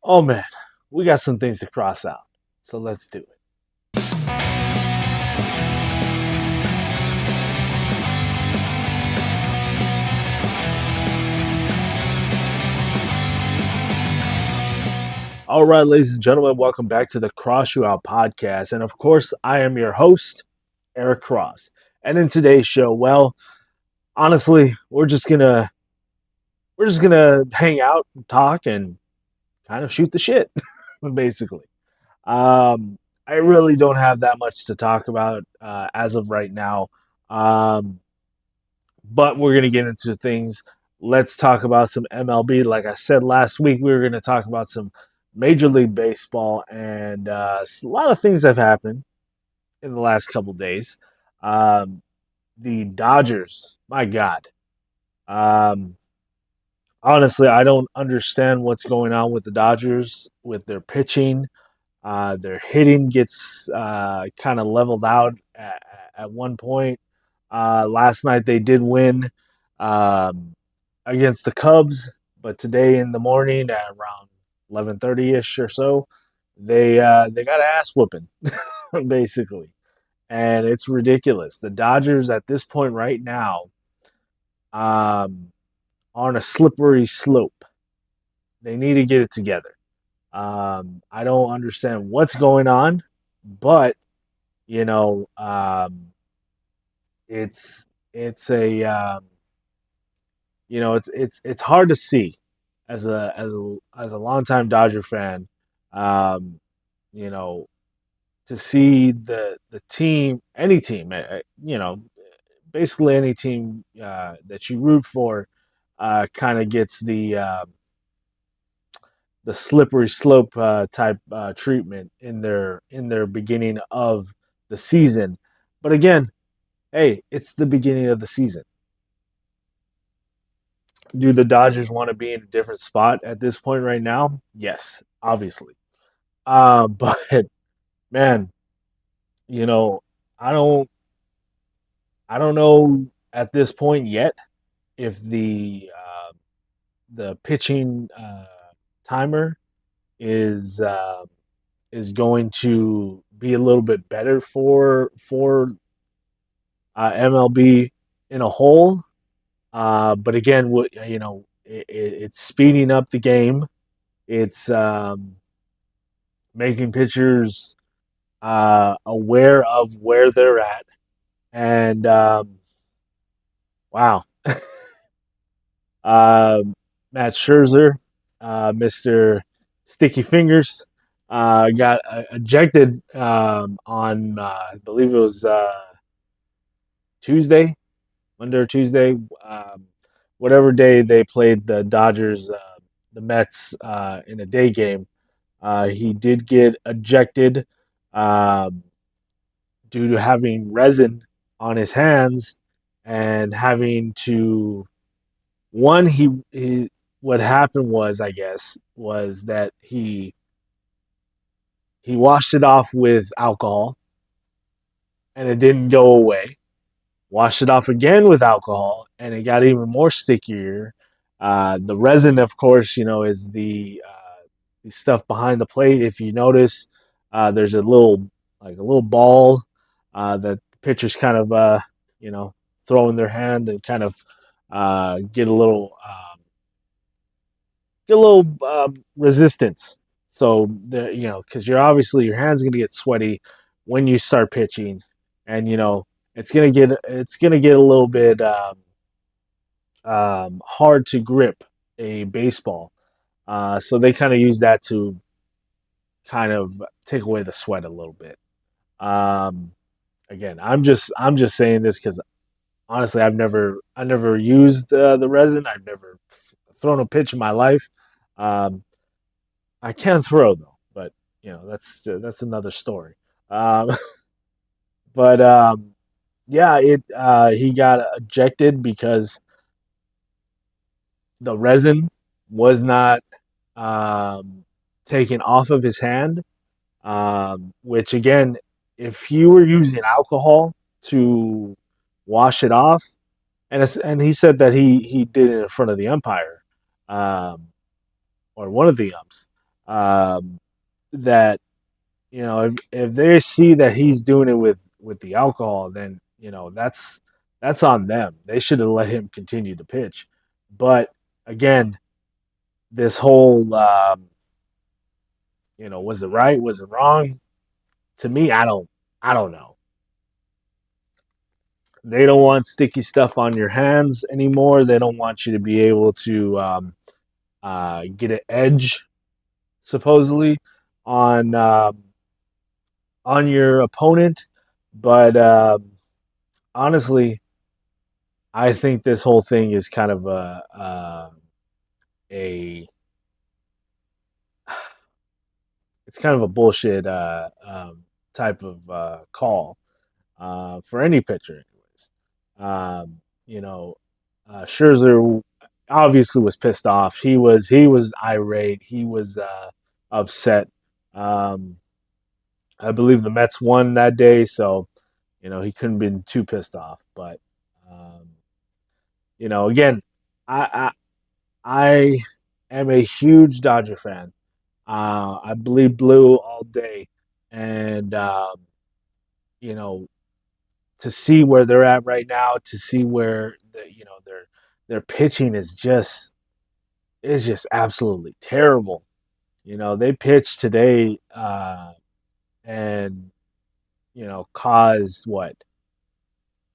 Oh man, we got some things to cross out. So let's do it. All right, ladies and gentlemen, welcome back to the Cross You Out podcast. And of course, I am your host, Eric Cross. And in today's show, well, honestly, we're just gonna hang out and talk and kind of shoot the shit, basically. I really don't have that much to talk about as of right now. Um, but we're going to get into things. Let's talk about some MLB. Like I said last week, we were going to talk about some Major League Baseball, and a lot of things have happened in the last couple days. Um, the Dodgers, my God. Um, Honestly, I don't understand what's going on with the Dodgers with their pitching. Their hitting gets kind of leveled out at one point. Last night they did win um, against the Cubs, but today in the morning at around 11:30 ish or so, they got an ass whooping basically, and it's ridiculous. The Dodgers at this point right now um, are on a slippery slope. They need to get it together. I don't understand what's going on, but you know, it's a it's hard to see as a longtime Dodger fan, um, you know, to see the team, any team, basically any team that you root for, kind of gets the slippery slope type treatment in their beginning of the season. But again, hey, it's the beginning of the season. Do the Dodgers want to be in a different spot at this point right now? Yes, obviously. But man, you know, I don't I don't know at this point yet if the pitching timer is is going to be a little bit better for MLB in a whole. But again, it's speeding up the game. It's making pitchers aware of where they're at, and wow, uh, Matt Scherzer, Mister Sticky Fingers, got ejected on I believe it was Tuesday, Monday or Tuesday, whatever day they played the Dodgers, the Mets in a day game. He did get ejected um, due to having resin on his hands and having to one he what happened was, I guess, was that he washed it off with alcohol and it didn't go away. Washed it off again with alcohol and it got even more stickier. The resin, of course, is the stuff behind the plate. If you notice, there's a little ball that pitchers kind of you know throw in their hand and kind of get a little resistance. So because your hands gonna get sweaty when you start pitching, and it's gonna get a little bit hard to grip a baseball. So they kind of use that to kind of take away the sweat a little bit. Um, Again, I'm just saying this because honestly, I never used the resin. I've never thrown a pitch in my life. Um, I can throw though, but that's another story. Um, but yeah, it he got ejected because the resin was not um, taken off of his hand. Which again, if you were using alcohol to wash it off, and he said that he did it in front of the umpire, um, or one of the umps. Um, that if they see that he's doing it with the alcohol, then that's on them. They should have let him continue to pitch. But again, this whole was it right? Was it wrong? To me, I don't know. They don't want sticky stuff on your hands anymore. They don't want you to be able to get an edge, supposedly, on on your opponent. But honestly, I think this whole thing is kind of a it's kind of a bullshit type of call for any pitcher, anyways. You know, Scherzer obviously was pissed off. He was irate. He was upset. Um, I believe the Mets won that day, so he couldn't have been too pissed off. But um, again, I, I am a huge Dodger fan. I bleed blue all day, and you know to see where they're at right now, to see where their pitching is just absolutely terrible. They pitched today and caused what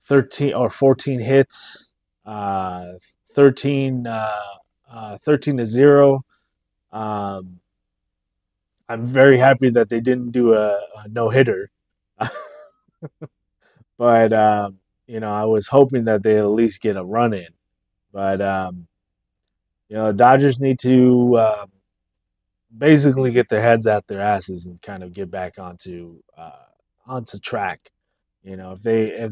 13 or 14 hits, uh, 13 13 to 0. Um, I'm very happy that they didn't do a no hitter, but I was hoping that they at least get a run in. But Dodgers need to basically get their heads out their asses and kind of get back onto track. If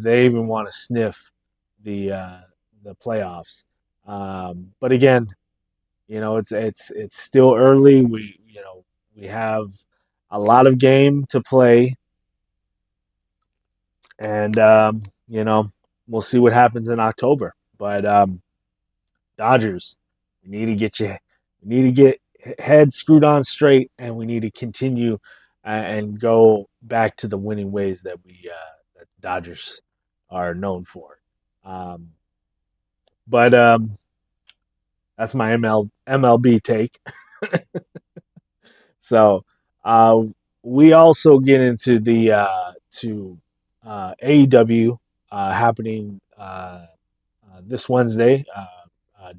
they even want to sniff the playoffs. But again, it's still early. We have a lot of game to play, and we'll see what happens in October. But Dodgers, we need to get head screwed on straight, and we need to continue and go back to the winning ways that Dodgers are known for. Um, but that's my MLB take. So uh, we also get into the to AEW happening this Wednesday.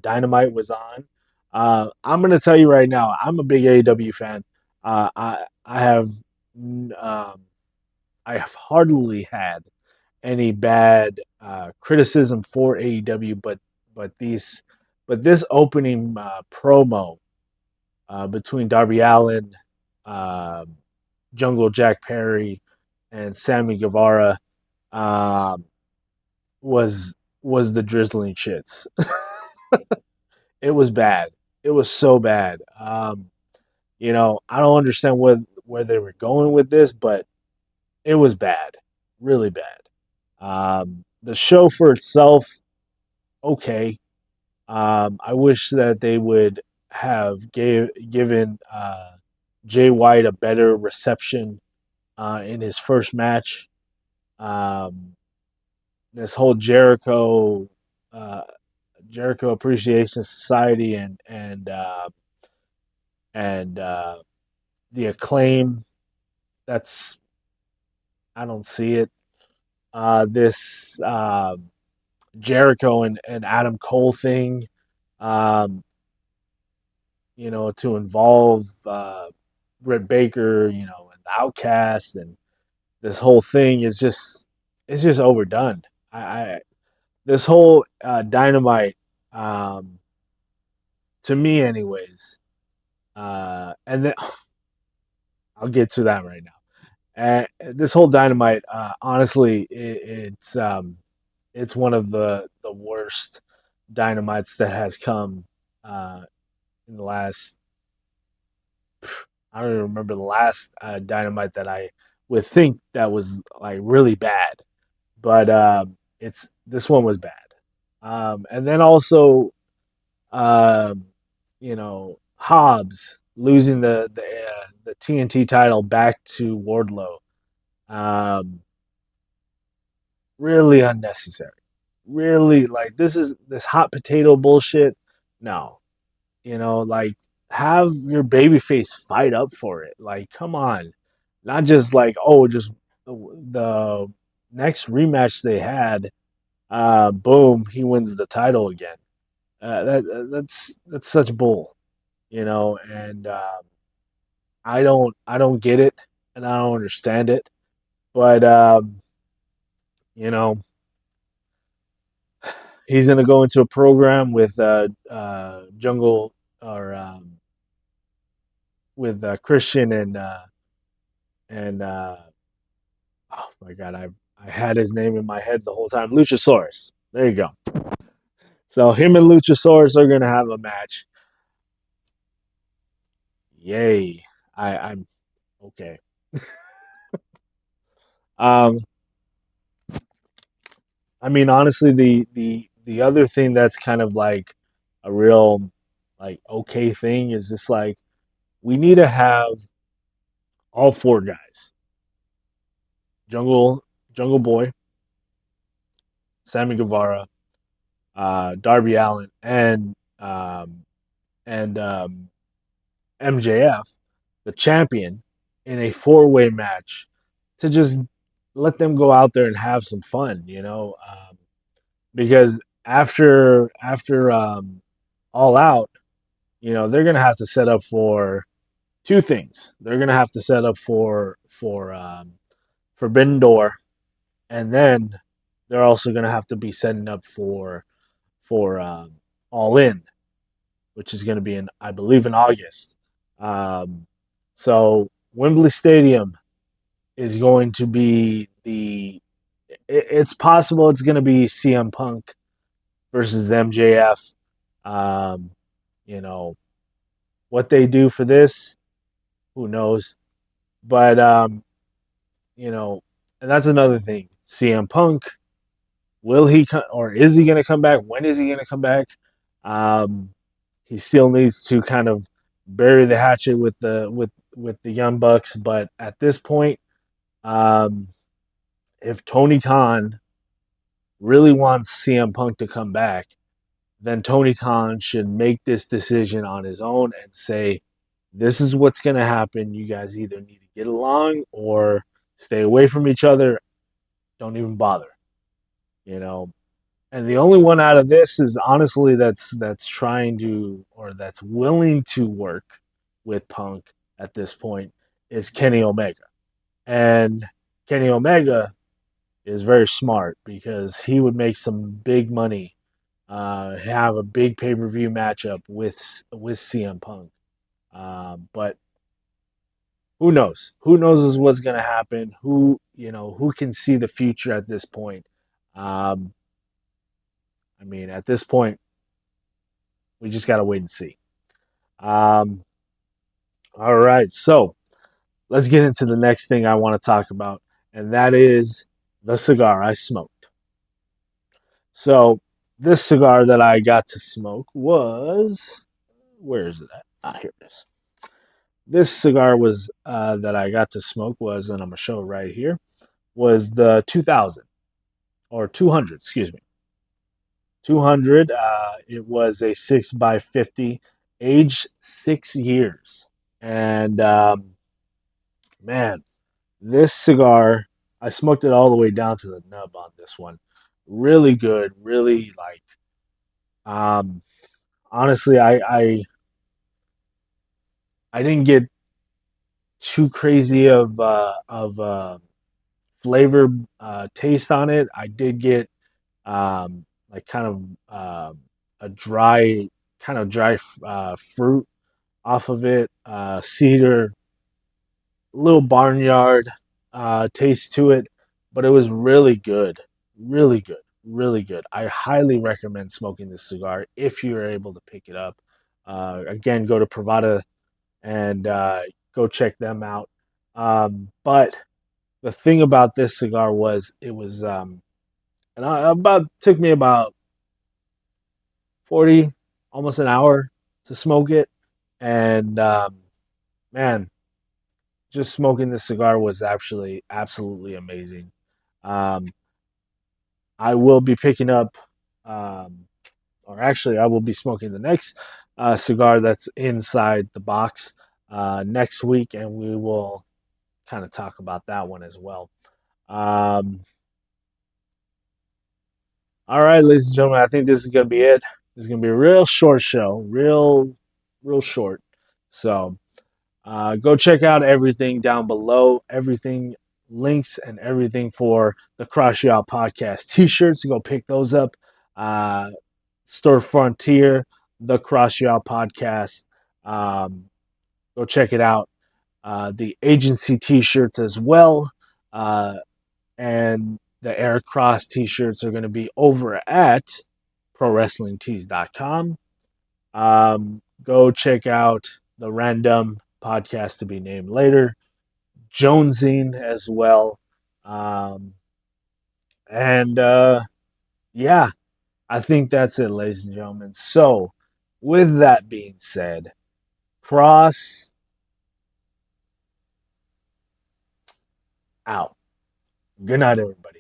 Dynamite was on. I'm going to tell you right now, I'm a big AEW fan. I have I have hardly had any bad criticism for AEW, but these but this opening promo between Darby Allin, uh, Jungle Jack Perry, and Sammy Guevara uh, was was the drizzling shits. It was bad. It was so bad. I don't understand where they were going with this, but it was bad, really bad. The show for itself, okay. I wish that they would have given Jay White a better reception in his first match. Um, this whole uh, Jericho Appreciation Society and the Acclaim. That's I don't see it. This Jericho and Adam Cole thing. Um, to involve Britt Baker, and the Outcast, and this whole thing is just it's just overdone. I This whole Dynamite, um, to me, anyways, and then I'll get to that right now. This whole Dynamite, honestly, it's one of the worst Dynamites that has come uh, in the last. I don't even remember the last Dynamite that I would think that was like really bad, but it's this one was bad. And then also, Hobbs. losing the TNT title back to Wardlow. Um, really unnecessary. Really, like this is this hot potato bullshit. No, like have your babyface fight up for it. Like, come on, not just like just the next rematch they had. Boom, he wins the title again. That's such bull, and I don't get it, and I don't understand it. But you know, he's gonna go into a program with Jungle or with Christian and oh my god, I had his name in my head the whole time. Luchasaurus. There you go. So him and Luchasaurus are gonna have a match. Yay! I'm okay. Um, I mean, honestly, the other thing that's kind of like a real like okay thing is just like we need to have all four guys: Jungle Boy, Sammy Guevara, Darby Allen, and MJF, the champion, in a four-way match to just let them go out there and have some fun, because after All Out, they're gonna have to set up for two things. They're gonna have to set up for Forbidden Door, and then they're also gonna have to be setting up for All In, which is gonna be in, I believe, in August. Um, so Wembley Stadium is going to be it's possible it's going to be CM Punk versus MJF. Um, you know, what they do for this, who knows? But, you know, and that's another thing. CM Punk, will he come, or is he going to come back? When is he going to come back? Um, he still needs to kind of bury the hatchet with the Young Bucks, but at this point, um, if Tony Khan really wants CM Punk to come back, then Tony Khan should make this decision on his own and say, this is what's going to happen. You guys either need to get along or stay away from each other. Don't even bother, you know. And the only one out of this is honestly that's trying to, or that's willing to work with Punk at this point, is Kenny Omega. And Kenny Omega is very smart because he would make some big money, have a big pay per view matchup with CM Punk. But who knows? Who knows what's going to happen? Who can see the future at this point? Um, I mean, at this point, we just got to wait and see. Um, all right, so let's get into the next thing I want to talk about, and that is the cigar I smoked. So this cigar that I got to smoke was, where is it at? Here it is. This cigar was that I got to smoke was, and I'm gonna show it right here, was the 2000 or 200, excuse me, 200. It was a 6x50, aged 6 years, and man, this cigar, I smoked it all the way down to the nub on this one. Really good, really like. Um, honestly, I didn't get too crazy of flavor taste on it. I did get like kind of a dry fruit off of it, cedar, little barnyard taste to it, but it was really good, really good, really good. I highly recommend smoking this cigar if you are able to pick it up. Again, go to Pravada and go check them out. But the thing about this cigar was it was and about took me about 40, almost an hour to smoke it, and man, just smoking this cigar was actually absolutely amazing. Um, I will be picking up, um, or actually, I will be smoking the next cigar that's inside the box next week, and we will kind of talk about that one as well. Um, all right, ladies and gentlemen, I think this is going to be it. This is going to be a real short show, real short. So go check out everything down below, everything links and everything for the Cross You Out podcast t-shirts. Go pick those up. Uh, Store Frontier, the Cross You Out podcast. Um, go check it out. The agency t-shirts as well. And the Eric Cross t-shirts are going to be over at prowrestlingtees.com. Go check out the Randumb podcast to be named later. Jonesin as well. Um, and yeah, I think that's it, ladies and gentlemen. So, with that being said, Cross out. Good night, everybody.